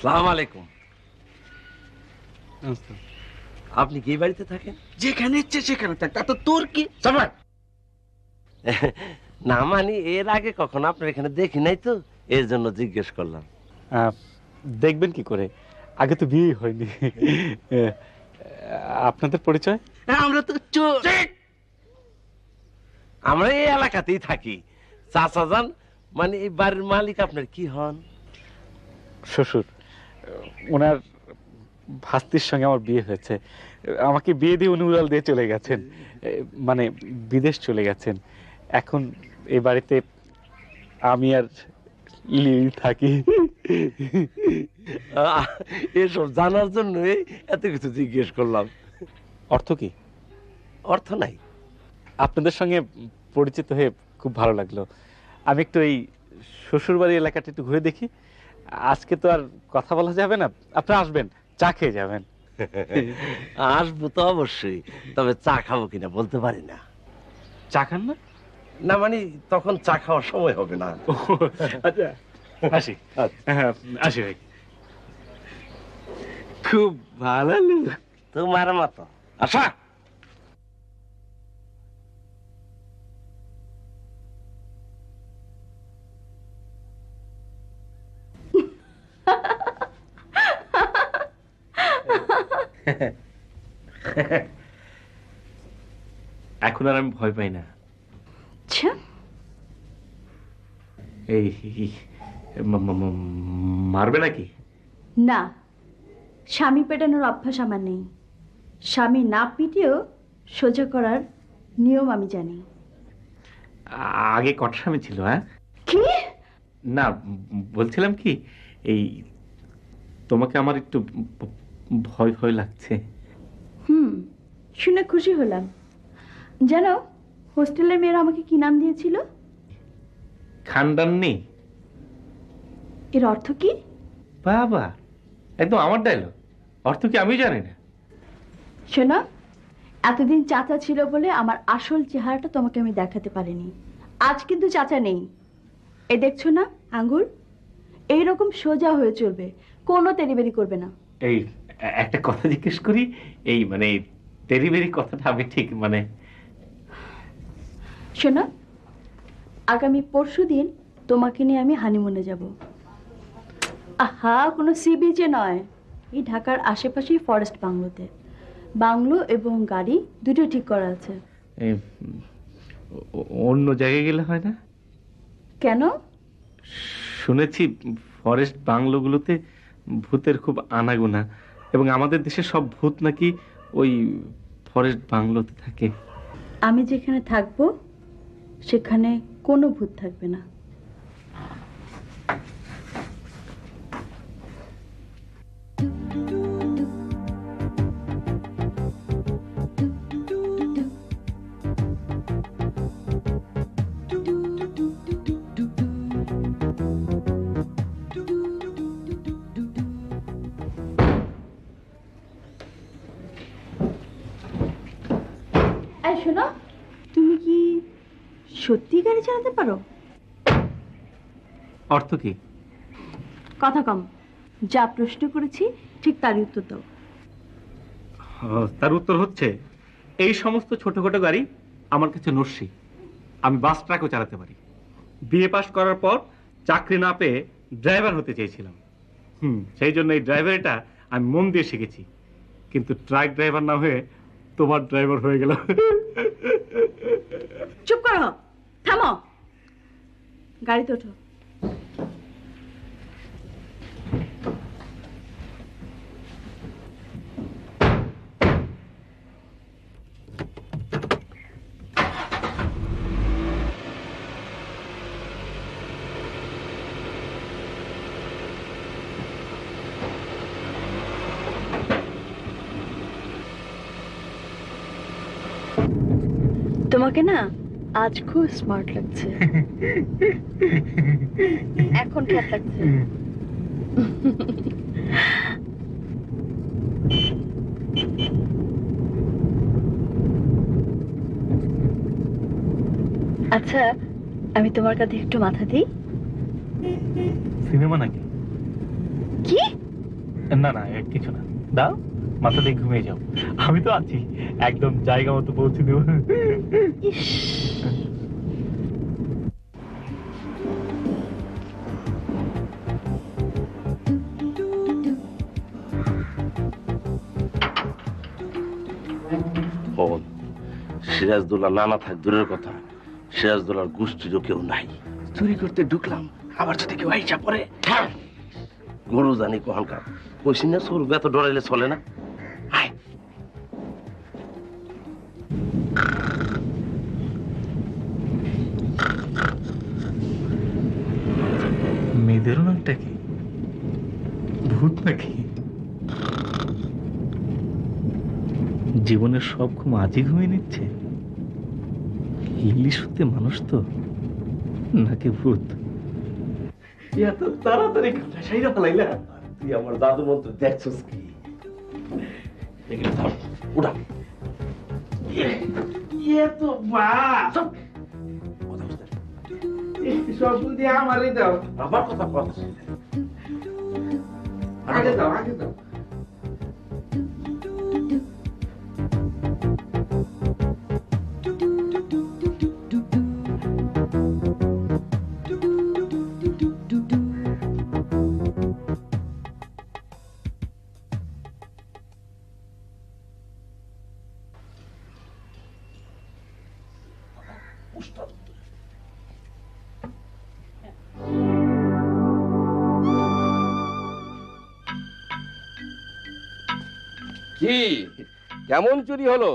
সালাম আলাইকুম। আপনি কি বাড়িতে থাকেন? যেখানে ইচ্ছে সেখানে থাক, তা তো তোর কি? না মানে এর আগে কখনো আপনার এখানে দেখি নাই তো, এর জন্য জিজ্ঞেস করলাম। দেখবেন কি করে, আগে তো বিয়ে হয়নি। আপনাদের পরিচয়? আমরা তো চোর। আমরা এই এলাকাতেই থাকি। চাচা যান, মানে এই বাড়ির মালিক আপনার কি হন? শ্বশুর। ওনার ভাস্তির সঙ্গে আমার বিয়ে হয়েছে। আমাকে বিয়ে দিয়ে উনি উড়াল দিয়ে চলে গেছেন, মানে বিদেশ চলে গেছেন। এখন এই বাড়িতে আমি আর লিলি থাকি। এসব জানার জন্য এত কিছু জিজ্ঞেস করলাম। অর্থ কি? অর্থ নাই। আপনাদের সঙ্গে পরিচিত হয়ে খুব ভালো লাগলো। আমি একটু এই শ্বশুরবাড়ি এলাকাটা একটু ঘুরে দেখি। আজকে তো আর কথা বলা যাবে না, আপনারা আসবেন, চা খেয়ে যাবেন। আসবো তো অবশ্যই, তবে চা খাবো কিনা বলতে পারি না। চা খান না? না মানে তখন চা খাওয়ার সময় হবে না। আচ্ছা আসি। হ্যাঁ, আসি ভাই। খুব ভালো লোক তোমার মতো। আশা এখন আর আমি ভয় পাই না। আচ্ছা, এই মারবে নাকি? না, স্বামী পেটানোর অভ্যাস আমার নেই। স্বামী না পিটিয়েও সোজা করার নিয়ম আমি জানি। আগে কটা স্বামী ছিল? হ্যাঁ, কি? না বলছিলাম কি, এই তোমাকে আমার একটু ভয় ভয় লাগছে। শুনে খুশি হলাম। জানো, হোস্টেলের মেয়েরা আমাকে কি নাম দিয়েছিল? খানদান্নি। এর অর্থ কি? বাবা, একদম আমার ডায়লগ। অর্থ কি আমি জানি না। শোনো, এতদিন চাচা ছিল বলে আমার আসল চেহারাটা তোমাকে আমি দেখাতে পারিনি। আজ কিন্তু চাচা নেই। এই দেখছো না আঙ্গুল, এইরকম সোজা হয়ে চলবে, কোনো তেড়িবেড়ি করবে না। এই একটা কথা জিজ্ঞেস করি, এই মানে তেরিবেরি কথাটা আমি ঠিক মানে শোনো, আগামী পরশুদিন তোমাকে নিয়ে আমি হানিমুনে যাব। আহা, কোনো সি বিচে নয়, এই ঢাকার আশেপাশে ফরেস্ট বাংলোতে। বাংলো এবং গাড়ি দুটো ঠিক করা আছে। অন্য জায়গায় গেলে হয় না? কেন? শুনেছি ফরেস্ট বাংলোগুলোতে ভূতের খুব আনাগোনা, এবং আমাদের দেশে সব ভূত নাকি ওই ফরেস্ট বাংলোতে থাকে। আমি যেখানে থাকবো সেখানে কোনো ভূত থাকবে না। এই শোনো, তুমি কি সত্যি গাড়ি চালাতে পারো? অর্থ কি? কথা কম, যা প্রশ্ন করেছি ঠিক তারই উত্তর দাও। তার উত্তর হচ্ছে এই সমস্ত ছোটখাটো গাড়ি আমার কাছে নস্যি। আমি বাস ট্রাকও চালাতে পারি। বিএ পাস করার পর চাকরি না পেয়ে ড্রাইভার হতে চেয়েছিলাম। সেই জন্য এই ড্রাইভারিটা আমি মন দিয়ে শিখেছি, কিন্তু ট্রাক ড্রাইভার না হয়ে তোমার ড্রাইভার হয়ে গেল। চুপ করো, থামো, গাড়িতে ওঠো। তোমাকে না আজ খুব স্মার্ট লাগছে। এখন খ্যাত লাগছে। আচ্ছা, আমি তোমার কাছে একটু মাথা দিই? সিনেমা নাকি? কি? না না, কিছু না, দাও, মাথা দিয়ে ঘুমিয়ে যাও। আমি তো আছি, একদম জায়গা মতো পৌঁছে দেবো। পবন, সিরাজদৌল্লা নানা থাক দূরের কথা, সিরাজদৌল্লার গোষ্ঠীরও কেউ নাই। চুরি করতে ঢুকলাম, আবার যদি কেউ আইসা পড়ে, গরু জানি কখনকার। কইছি না সরু এত ডরাইলে চলে না। আয়। মেয়েদেরও নামটা কি? ভূত নাকি? জীবনের সব ঘুম আজই ঘুমিয়ে নিচ্ছে। ইংলিশ হতে মানুষ তো নাকি ভূত? এত তাড়াতাড়ি কাটা সাইরা ফেলাইলা। তুই আমার দাদু মন্ত্র দেখছস কি? এগুলো ধর, উড়া। তো বাস সব দিয়ে আমারই দাও। আমার কথা কথা আগে দাও, আগে দাও। কি কেমন চুরি হলো?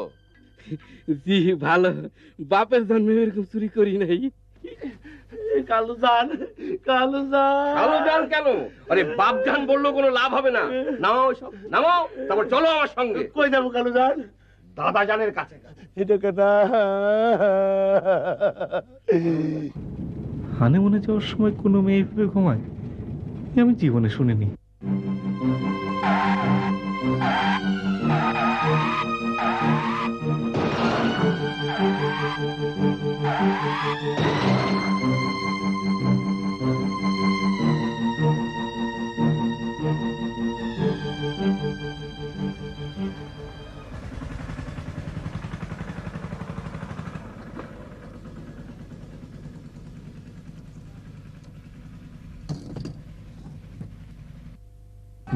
জি ভালো, বাপের জন্মে এরকম চুরি করি নাই। কালু জান, কালু জান। কালো জান কেন? আরে বাপ জান বললো কোনো লাভ হবে না। নামাও সব, নামাও, তারপর চলো আমার সঙ্গে। কই যাবো কালু জান? দাদা জানের কাছে। এটা কথা হানিমুনে যাওয়ার সময় কোনো মেয়ে এভাবে ঘুমায় এ আমি জীবনে শুনিনি।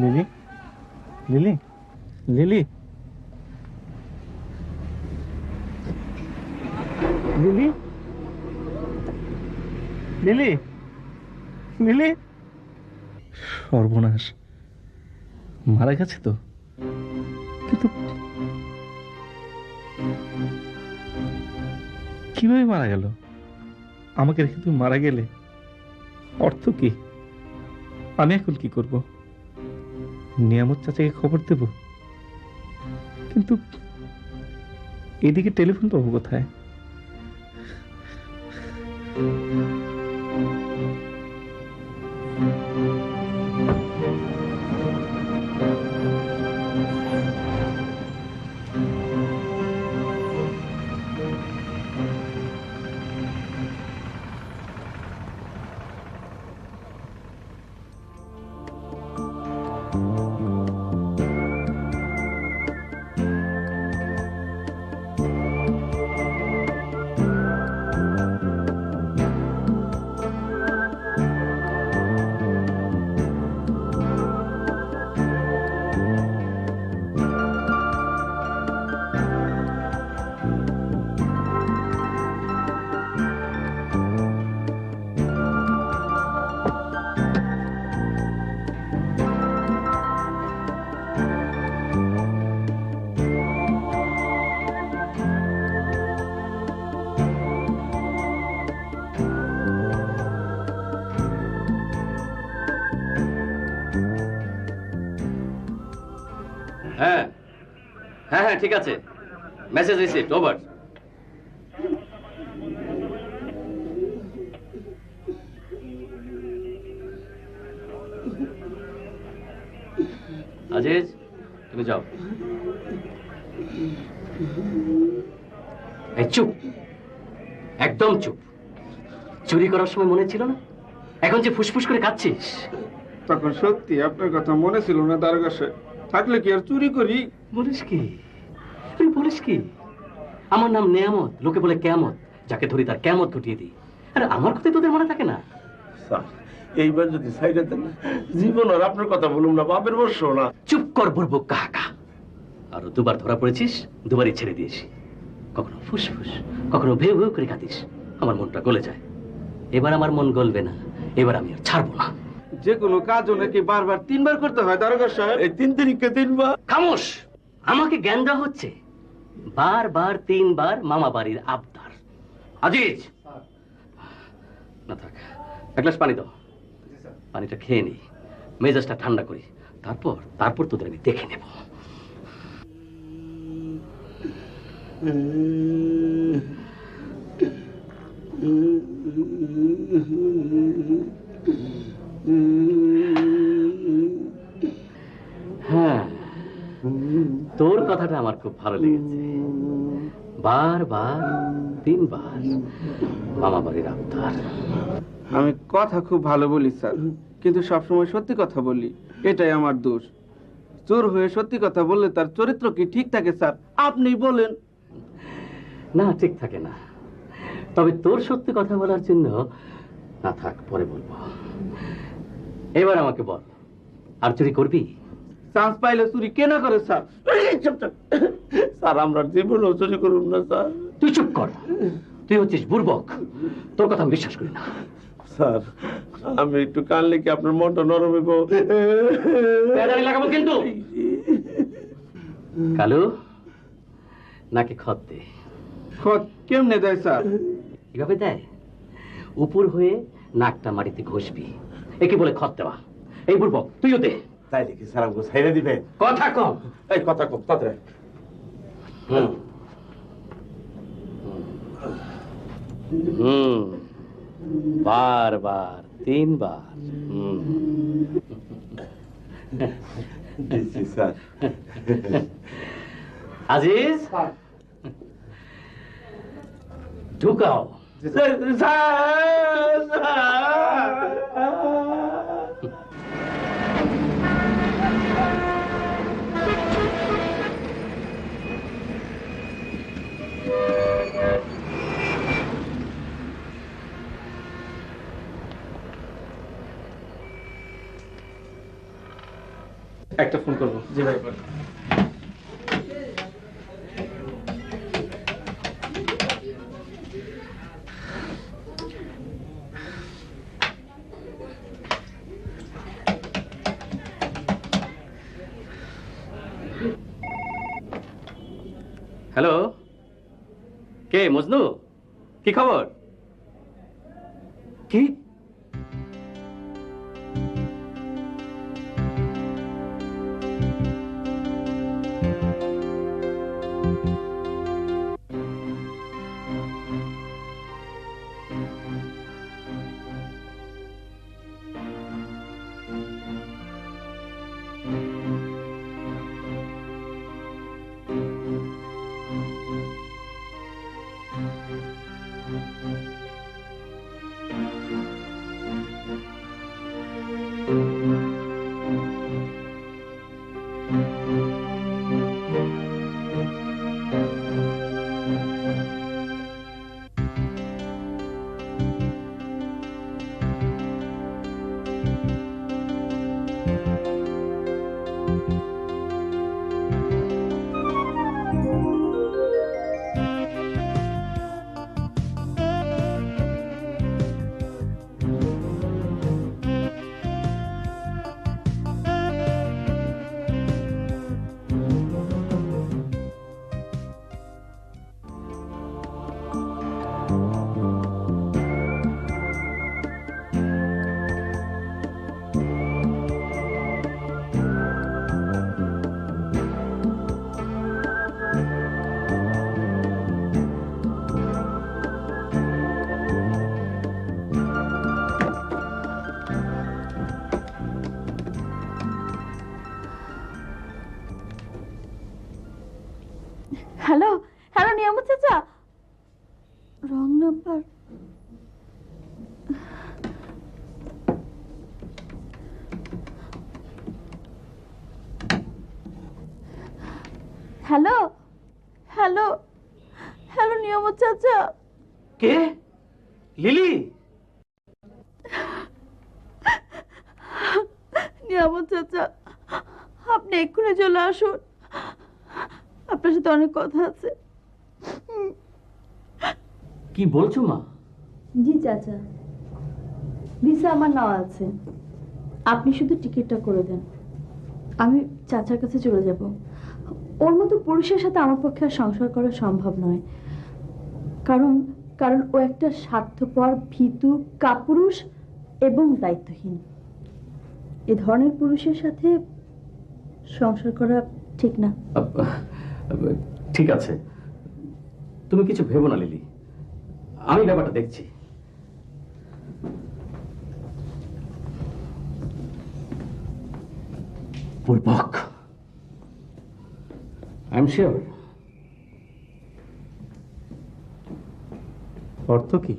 Lily, lily, lily, lily, lily, lily. সর্বনাশ, মারা গেছে তো। কিন্তু কিভাবে মারা গেল? আমাকে রেখে তুমি মারা গেলে অর্থ কি? আমি এখন কি করব? নিয়ামত চাচাকে খবর দেব, কিন্তু এদিকে টেলিফোন পাবো কোথায়? হ্যাঁ হ্যাঁ হ্যাঁ ঠিক আছে, মেসেজ রিসিভড, ওভার। আজিজ, তুমি যাও। এই চুপ, একদম চুপ। চুরি করার সময় মনে ছিল না, এখন যে ফুসফুস করে কাঁদছিস। তখন সত্যি আপনার কথা মনে ছিল না দারোগা সাহেব, থাকলে কি আর চুরি করি? বলিস কি? তুই বলিস কি? আমার নাম নেয়ামত, লোকে বলে কেয়ামত, যাকে ধরি তার কেয়ামত ঘটিয়ে দিই। আরে আমার কথাই তোদের মনে থাকে না? স্যার, এইবার যদি সাইডে দেন, জীবন আর আপনার কথা বলুন না, বাপের বর্ষ না। চুপ কর বুড়বুক কাকা। আরো দুবার ধরা পড়েছিস, দুবারই ছেড়ে দিয়েছি। কখনো ফুসফুস, কখনো ভেউ ভেউ করে কাঁদিস, আমার মনটা গলে যায়। এবার আমার মন গলবে না, এবার আমি আর ছাড়বো না। যে কোনো কাজও নাকি বারবার তিনবার করতে হয় দারোগা সাহেব? এই 3 তারিখে 3 বার। খামোশ, আমাকে জ্ঞান দেওয়া হচ্ছে। বারবার 3 বার মামা বাড়ির আবদার। আজিজ, না থাক, এক গ্লাস পানি দাও। পানিটা খেয়ে নি, মেজাজটা ঠান্ডা করি, তারপর তোদের আমি দেখে নেব। হ্যাঁ, তোর কথাটা আমার খুব ভালো লেগেছে। বারবার 3 বার মামা বাড়ির আবদার। আমি কথা খুব ভালো বলি স্যার, কিন্তু সবসময় সত্যি কথা বলি, এটাই আমার দোষ। চোর হয়ে সত্যি কথা বললে তার চরিত্র কি ঠিক থাকে স্যার? আপনি বলেন। না, ঠিক থাকে না। তবে তোর সত্যি কথা বলার জন্য, না থাক, পরে বলবো। এবার আমাকে বল, আর চুরি করবি? চান্স পাইলে চুরি কে না করে স্যার? স্যার, আমরা জীবনও চুরি করুন না স্যার। তুই চুপ কর, তুই হচ্ছিস বুর্বক, তোর কথা আমি বিশ্বাস করি না। স্যার, আমি একটু কানলে কি আপনার মনটা নরম হইব? প্যাদানি লাগাবো কিন্তু। কালু, নাকি খত দে। খত কেমনে দেয় স্যার? কিভাবে দেয়? উপর হয়ে নাকটা মাটিতে ঘষবি, একে বলে খত দেওয়া। এই বুর্বক, তুইও দে। তাই নাকি স্যার? আমাকে ছাইড়ে দিবেন? কথা কম। এই কথা কম, তাড়াতাড়ি। বারবার 3 বার। স্যার, আজিজ, ঢুকাও। স্যার একটা ফোন করবো। জি ভাই। হ্যালো, কে মজনু? কি খবর? কি হ্যালো হ্যালো নিয়ামত চাচা, wrong number. Hello hello hello নিয়ামত চাচা। কে? লিলি? নিয়ামত চাচা, আপনি এক্ষুনি চলে আসুন, আপনার সাথে অনেক কথা আছে। কি বলছো মা? জি চাচা, ভিসা আমার নেওয়া আছে, আপনি শুধু টিকিটটা করে দেন, আমি চাচার কাছে চলে যাব। ওর মতো পুরুষের সাথে আমার পক্ষে আর সংসার করা সম্ভব নয়, কারণ কারণ ও একটা স্বার্থপর, ভীতু, কাপুরুষ এবং দায়িত্বহীন। এ ধরনের পুরুষের সাথে সংসার করা ঠিক না। ঠিক আছে, তুমি কিছু ভেবো না লিলি, আমি ব্যাপারটা দেখছি। পূর্বক আই এম শিওর। অর্থ কি?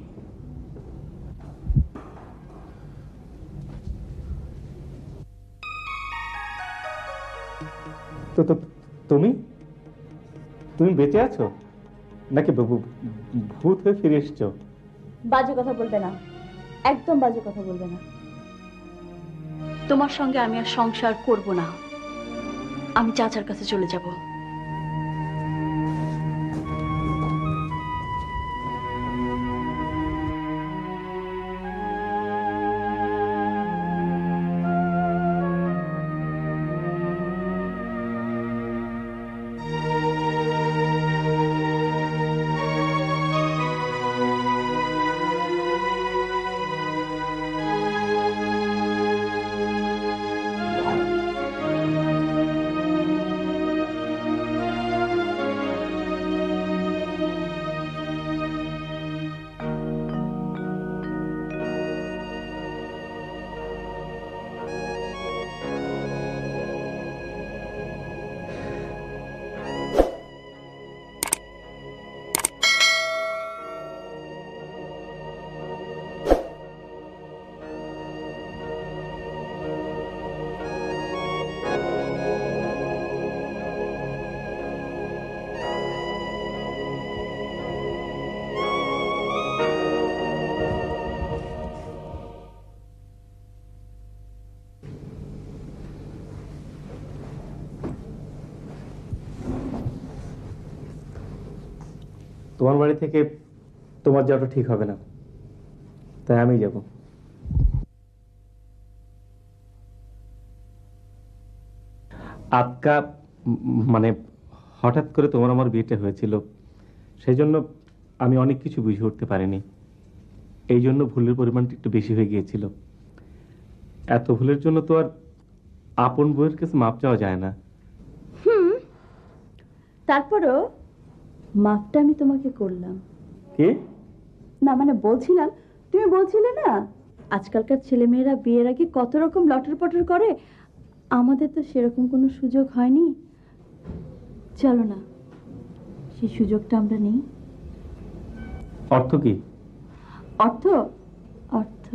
তো তো তুমি তুমি বেঁচে আছো নাকি ভূত হয়ে ফিরে এসছো? বাজে কথা বলবে না, একদম বাজে কথা বলবে না। তোমার সঙ্গে আমি আর সংসার করব না, আমি চাচার কাছে চলে যাব। তোমার বাড়ি থেকে তোমার যাওয়াটা ঠিক হবে না, তাই আমি যাব। আজকা মানে হঠাৎ করে তোমার আমার বিয়েটা হয়েছিল, সেই জন্য আমি অনেক কিছু বুঝে উঠতে পারিনি। এই জন্য ভুলের পরিমাণটা একটু বেশি হয়ে গিয়েছিল। এত ভুলের জন্য তো আর আপন বউয়ের কাছে মাপ চাওয়া যায় না। তারপরও মাপটা আমি তোমাকে করলাম। কি? না মানে বলছিলাম, তুমি বলছিলে না আজকালকার ছেলেমেয়েরা বিয়ের আগে কত রকম লটর পটর করে, আমাদের তো সেরকম কোনো সুযোগ হয়নি। চলো না সেই সুযোগটা আমরা নেই। অর্থ কি? অর্থ অর্থ